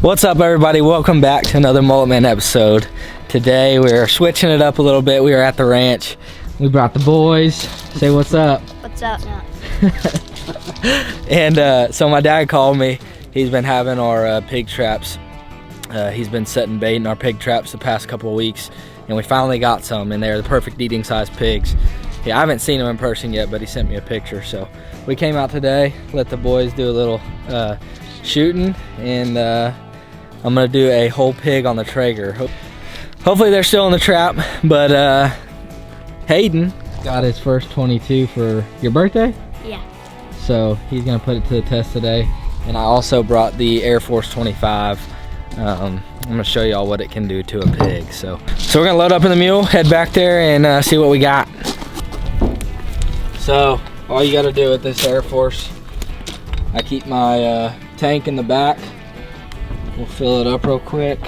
What's up, everybody? Welcome back to another Mullet Man episode. Today we're switching it up a little bit. We are at the ranch. We brought the boys. Say what's up. What's up? And so my dad called me. He's been having our pig traps. He's been setting bait in our pig traps the past couple of weeks, and we finally got some, and they're the perfect eating size pigs. Yeah, I haven't seen them in person yet, but he sent me a picture. So we came out today, let the boys do a little shooting, and I'm gonna do a whole pig on the Traeger. Hopefully they're still in the trap, but Hayden got his first 22 for your birthday? Yeah. So he's gonna put it to the test today. And I also brought the Air Force 25. I'm gonna show y'all what it can do to a pig. So we're gonna load up in the mule, head back there and see what we got. So all you gotta do with this Air Force, I keep my tank in the back. We'll fill it up real quick.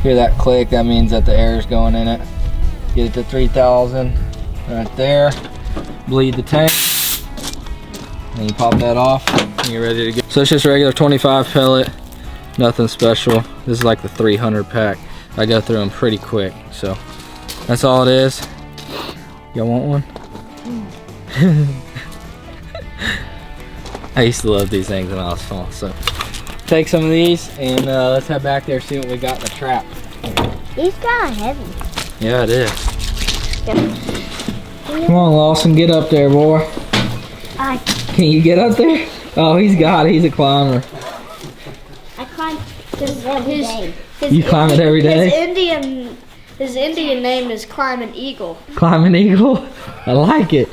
Hear that click, that means that the air is going in it. Get it to 3,000 right there. Bleed the tank. And you pop that off and you're ready to go. So it's just regular 25 pellet, nothing special. This is like the 300 pack. I go through them pretty quick, so that's all it is. Y'all want one? I used to love these things when I was small. So take some of these and let's head back there, see what we got in the trap. These kind of heavy. Yeah, it is. Come on, Lawson, get up there, boy. Can you get up there? Oh, he's got it. He's a climber. I climb every day. You climb it every day? His Indian name is Climbing Eagle. Climbing Eagle? I like it.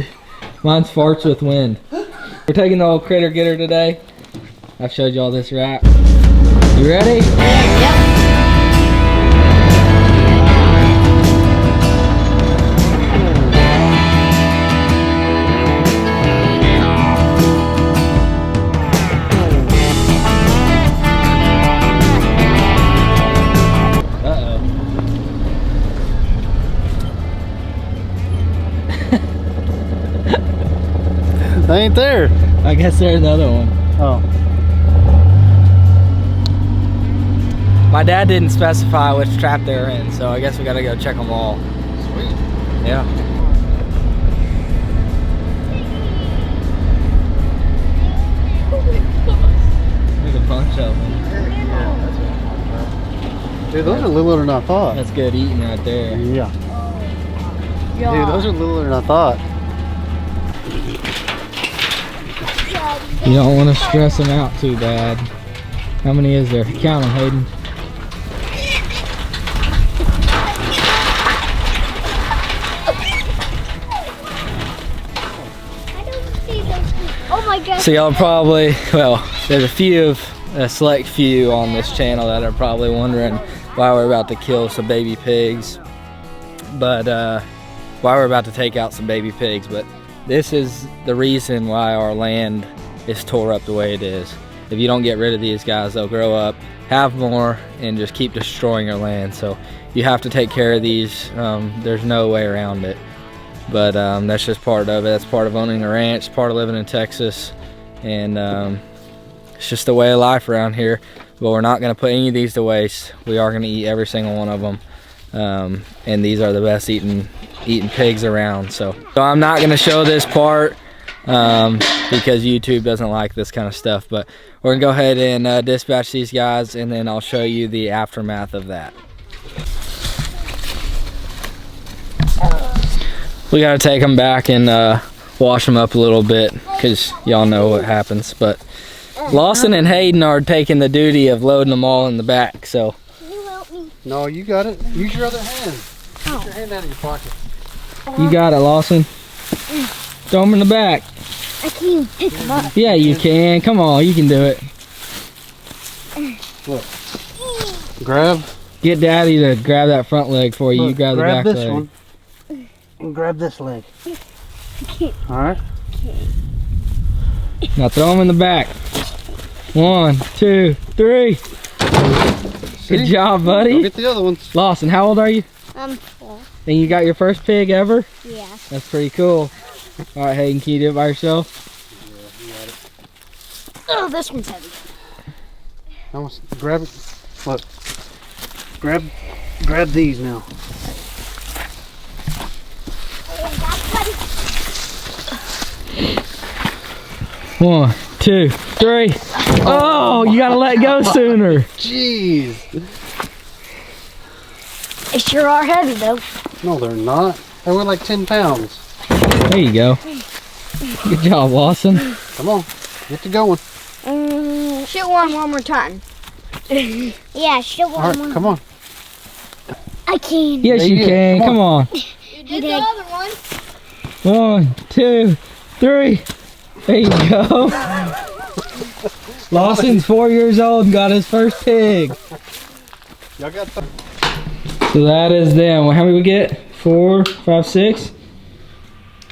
Mine's Farts with Wind. We're taking the old critter getter today. I've showed you all this wrap. You ready? Yep. They ain't there. I guess there's another one. Oh. My dad didn't specify which trap they're in, so I guess we gotta go check them all. Sweet. Yeah. There's a bunch of them. Dude, those are littler than I thought. That's good eating right there. Yeah. Dude, those are littler than I thought. You don't want to stress them out too bad. How many is there? Count them, Hayden. I don't see those. Oh my God. So y'all probably, well, there's a select few on this channel that are probably wondering why we're about to kill some baby pigs. But, why we're about to take out some baby pigs. But this is the reason why our land is tore up the way it is. If you don't get rid of these guys, they'll grow up, have more, and just keep destroying your land. So you have to take care of these. There's no way around it. But that's just part of it. That's part of owning a ranch, part of living in Texas. And it's just the way of life around here. But we're not gonna put any of these to waste. We are gonna eat every single one of them. And these are the best eating pigs around. So I'm not gonna show this part because YouTube doesn't like this kind of stuff, but we're gonna go ahead and dispatch these guys, and then I'll show you the aftermath of that. We gotta take them back and wash them up a little bit because y'all know what happens. But Lawson and Hayden are taking the duty of loading them all in the back. So Can you help me? No, you got it. Use your other hand. Get your hand out of your pocket. you got it, Lawson. Throw them in the back. I can't pick them up. Yeah, you can. Come on, you can do it. Look. Grab. Get Daddy to grab that front leg for you. Look, You grab the back this leg. one. And grab this leg. Alright. Now throw them in the back. 1, 2, 3. Good job, Go buddy. get the other ones. Lawson, how old are you? I'm 4. And you got your first pig ever? Yeah. That's pretty cool. All right, Hayden, can you do it by yourself? Yeah, you got it. Oh, this one's heavy. Almost grab it. Look. Grab these now. One, two, three. Oh, you gotta let go sooner. Jeez. They sure are heavy though. No, they're not. They weigh like 10 pounds. There you go. Good job, Lawson. Come on, get to going. Shoot one more time. Yeah, shoot one more. Come on. I can. Yes, you can. Come on. You did the other one. 1, 2, 3. There you go. Lawson's 4 years old and got his first pig. Y'all got some. So that is them. How many we get? 4, 5, 6,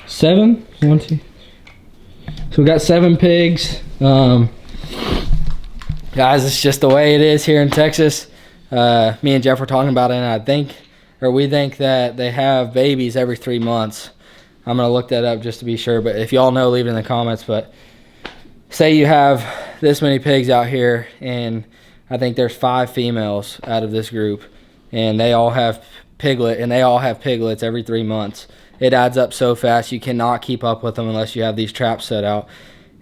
7. 1, 2. So we got 7 pigs. Guys, it's just the way it is here in Texas. Me and Jeff were talking about it, and we think that they have babies every 3 months. I'm gonna look that up just to be sure, but if y'all know, leave it in the comments. But say you have this many pigs out here, and I think there's 5 females out of this group, and they all have piglets every 3 months. It adds up so fast, you cannot keep up with them unless you have these traps set out.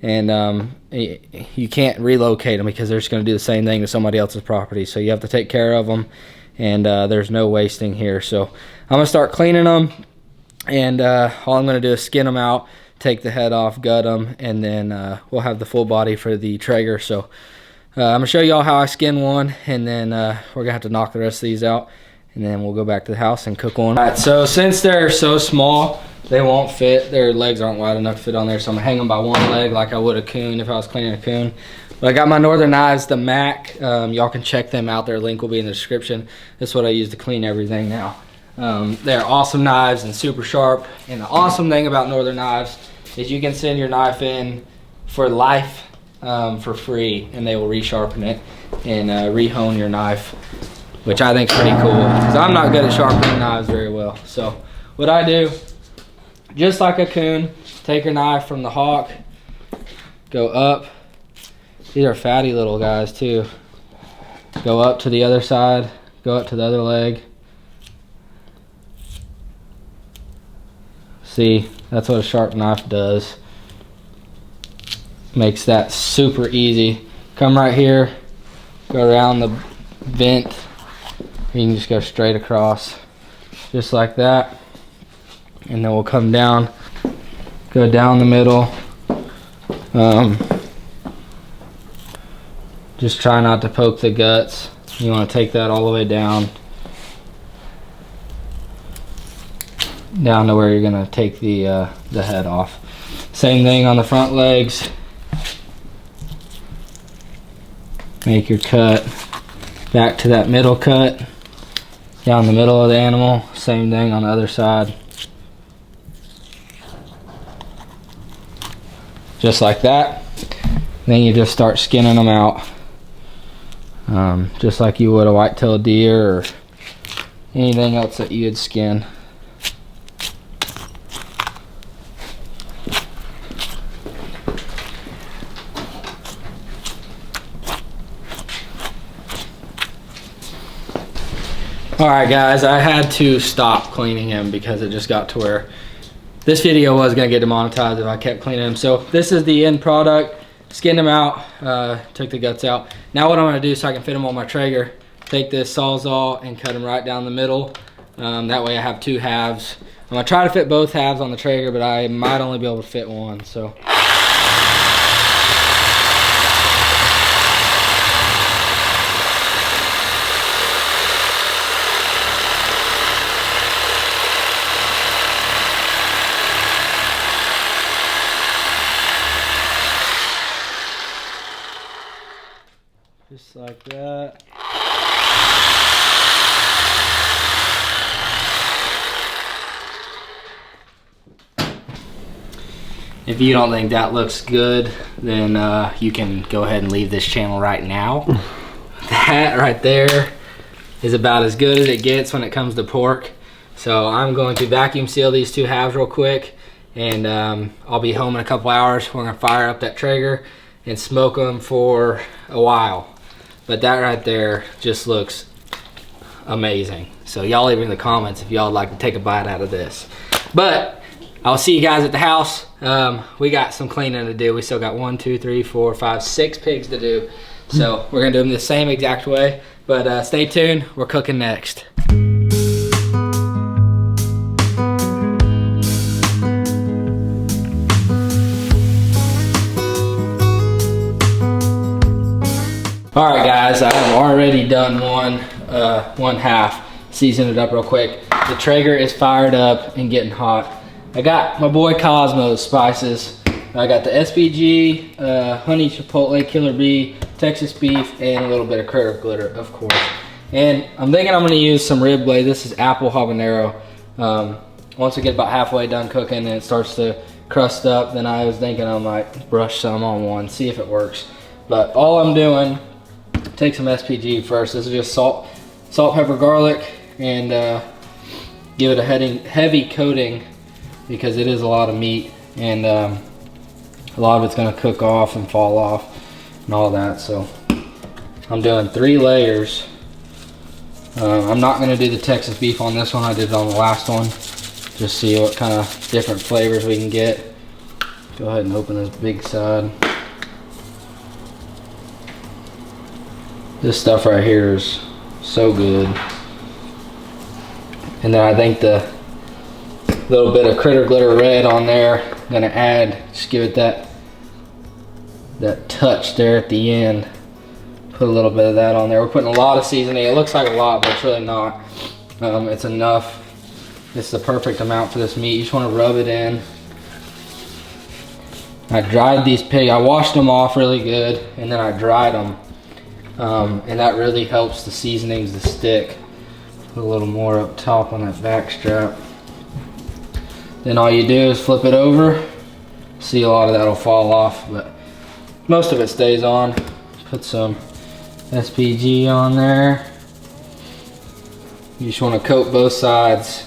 And you can't relocate them because they're just going to do the same thing to somebody else's property. So you have to take care of them, and there's no wasting here. So I'm going to start cleaning them, and all I'm going to do is skin them out, take the head off, gut them, and then we'll have the full body for the Traeger. So I'm going to show you all how I skin one, and then we're going to have to knock the rest of these out, and then we'll go back to the house and cook one. All right, so since they're so small, they won't fit. Their legs aren't wide enough to fit on there, so I'm gonna hang them by one leg like I would a coon if I was cleaning a coon. But I got my Northern knives, the Mac. Y'all can check them out. Their link will be in the description. This is what I use to clean everything now. They're awesome knives and super sharp. And the awesome thing about Northern knives is you can send your knife in for life for free, and they will resharpen it and re-hone your knife, which I think is pretty cool, because I'm not good at sharpening knives very well. So what I do, just like a coon, take your knife from the hock, go up. These are fatty little guys too. Go up to the other side, go up to the other leg. See, that's what a sharp knife does. Makes that super easy. Come right here, go around the vent. You can just go straight across, just like that. And then we'll come down, go down the middle. Just try not to poke the guts. You want to take that all the way down to where you're gonna take the head off. Same thing on the front legs. Make your cut back to that middle cut, down the middle of the animal. Same thing on the other side. Just like that. Then you just start skinning them out, just like you would a white-tailed deer or anything else that you'd skin. Alright guys, I had to stop cleaning him because it just got to where this video was going to get demonetized if I kept cleaning him. So this is the end product. Skinned him out, took the guts out. Now what I'm going to do so I can fit him on my Traeger, take this Sawzall and cut him right down the middle. That way I have 2 halves. I'm going to try to fit both halves on the Traeger, but I might only be able to fit one. So. Just like that. If you don't think that looks good, then you can go ahead and leave this channel right now. That right there is about as good as it gets when it comes to pork. So I'm going to vacuum seal these 2 halves real quick, and I'll be home in a couple hours. We're gonna fire up that Traeger, and smoke them for a while. But that right there just looks amazing. So y'all leave in the comments if y'all would like to take a bite out of this. But I'll see you guys at the house. We got some cleaning to do. We still got 1, 2, 3, 4, 5, 6 pigs to do. So we're gonna do them the same exact way. But stay tuned, we're cooking next. All right, guys, I have already done one half, seasoned it up real quick. The Traeger is fired up and getting hot. I got my boy Cosmo's spices. I got the SPG, honey chipotle, killer bee, Texas beef, and a little bit of critter glitter, of course. And I'm thinking I'm gonna use some rib blade. This is apple habanero. Once we get about halfway done cooking and it starts to crust up, then I was thinking I might brush some on one, see if it works. But all I'm doing, take some SPG first. This is just salt, pepper, garlic, and give it a heavy coating because it is a lot of meat, and a lot of it's gonna cook off and fall off and all that. So I'm doing 3 layers. I'm not gonna do the Texas beef on this one. I did it on the last one. Just see what kind of different flavors we can get. Go ahead and open this big side. This stuff right here is so good. And then I think the little bit of critter glitter red on there, gonna add, just give it that touch there at the end. Put a little bit of that on there. We're putting a lot of seasoning. It looks like a lot, but it's really not. It's enough. It's the perfect amount for this meat. You just wanna rub it in. I dried these pigs. I washed them off really good, and then I dried them. And that really helps the seasonings to stick. Put a little more up top on that back strap. Then all you do is flip it over. See, a lot of that will fall off, but most of it stays on. Put some SPG on there. You just want to coat both sides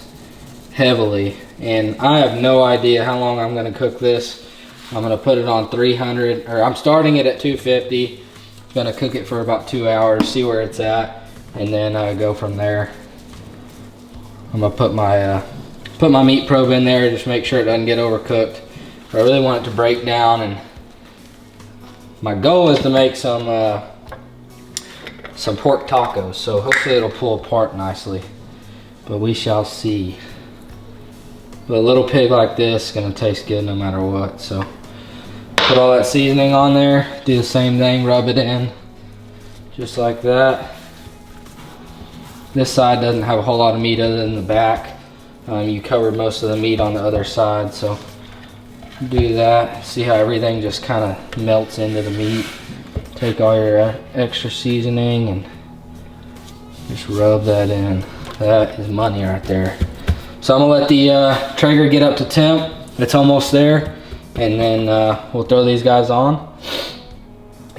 heavily. And I have no idea how long I'm going to cook this. I'm going to put it on 300, or I'm starting it at 250. Gonna cook it for about 2 hours, see where it's at, and then go from there. I'm gonna put my meat probe in there, just make sure it doesn't get overcooked. I really want it to break down, and my goal is to make some pork tacos, so hopefully it'll pull apart nicely, but we shall see. But a little pig like this is gonna taste good no matter what. So put all that seasoning on there, do the same thing, rub it in, just like that. This side doesn't have a whole lot of meat other than the back. You covered most of the meat on the other side, so do that. See how everything just kind of melts into the meat. Take all your extra seasoning and just rub that in. That is money right there. So I'm gonna let the Traeger get up to temp. It's almost there. And then we'll throw these guys on,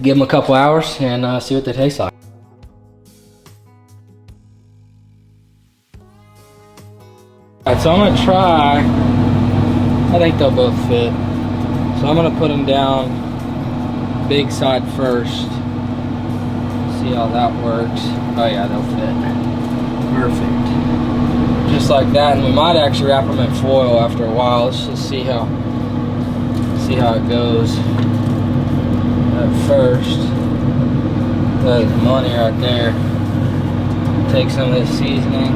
give them a couple hours, and see what they taste like. Alright, so I'm gonna try, I think they'll both fit. So I'm gonna put them down big side first. See how that works. Oh yeah, they'll fit. Perfect. Just like that, and we might actually wrap them in foil after a while. Let's just see how it goes. At first, that is money right there. Take some of this seasoning,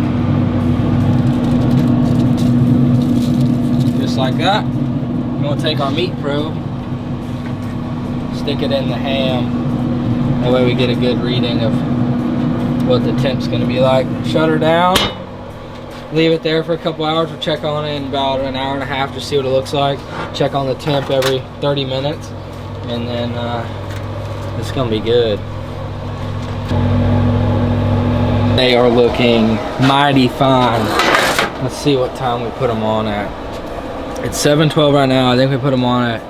just like that. We're gonna take our meat probe, stick it in the ham. That way we get a good reading of what the temp's gonna be like. Shut her down. Leave it there for a couple hours. We'll check on it in about an hour and a half to see what it looks like. Check on the temp every 30 minutes. And then it's gonna be good. They are looking mighty fine. Let's see what time we put them on at. It's 7:12 right now. I think we put them on at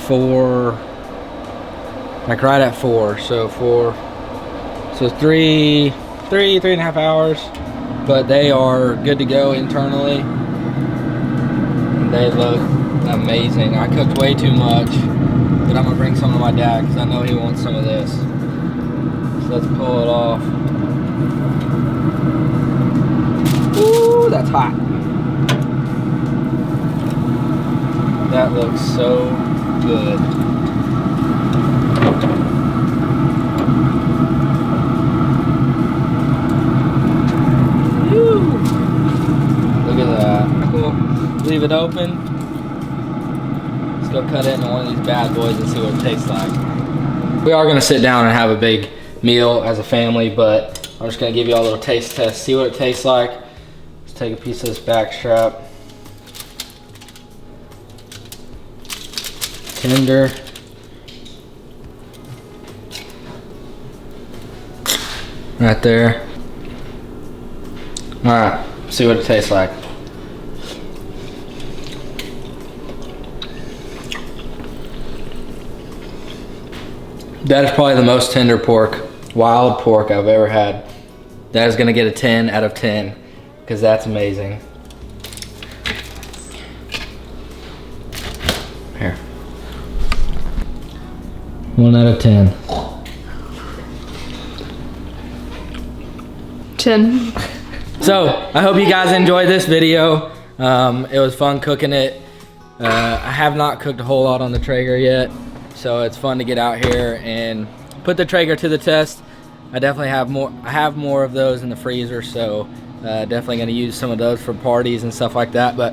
4, like right at 4. So three and a half hours. But they are good to go internally. They look amazing. I cooked way too much, but I'm gonna bring some to my dad because I know he wants some of this. So let's pull it off. Ooh, that's hot. That looks so good. Woo. Look at that. Cool. Leave it open. Let's go cut it into one of these bad boys and see what it tastes like. We are gonna sit down and have a big meal as a family, but I'm just gonna give you all a little taste test, see what it tastes like. Let's take a piece of this back strap. Tender. Right there. All right, see what it tastes like. That is probably the most tender pork, wild pork I've ever had. That is gonna get a 10 out of 10, because that's amazing. Here. 1 out of 10. 10. So, I hope you guys enjoyed this video. It was fun cooking it. I have not cooked a whole lot on the Traeger yet, so it's fun to get out here and put the Traeger to the test. I definitely have more. I have more of those in the freezer, so definitely going to use some of those for parties and stuff like that. But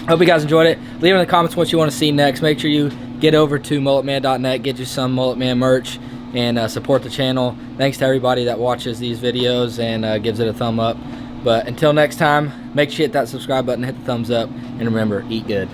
hope you guys enjoyed it. Leave in the comments what you want to see next. Make sure you get over to mulletman.net, get you some Mulletman merch, and support the channel. Thanks to everybody that watches these videos and gives it a thumb up. But until next time, make sure you hit that subscribe button, hit the thumbs up, and remember, eat good.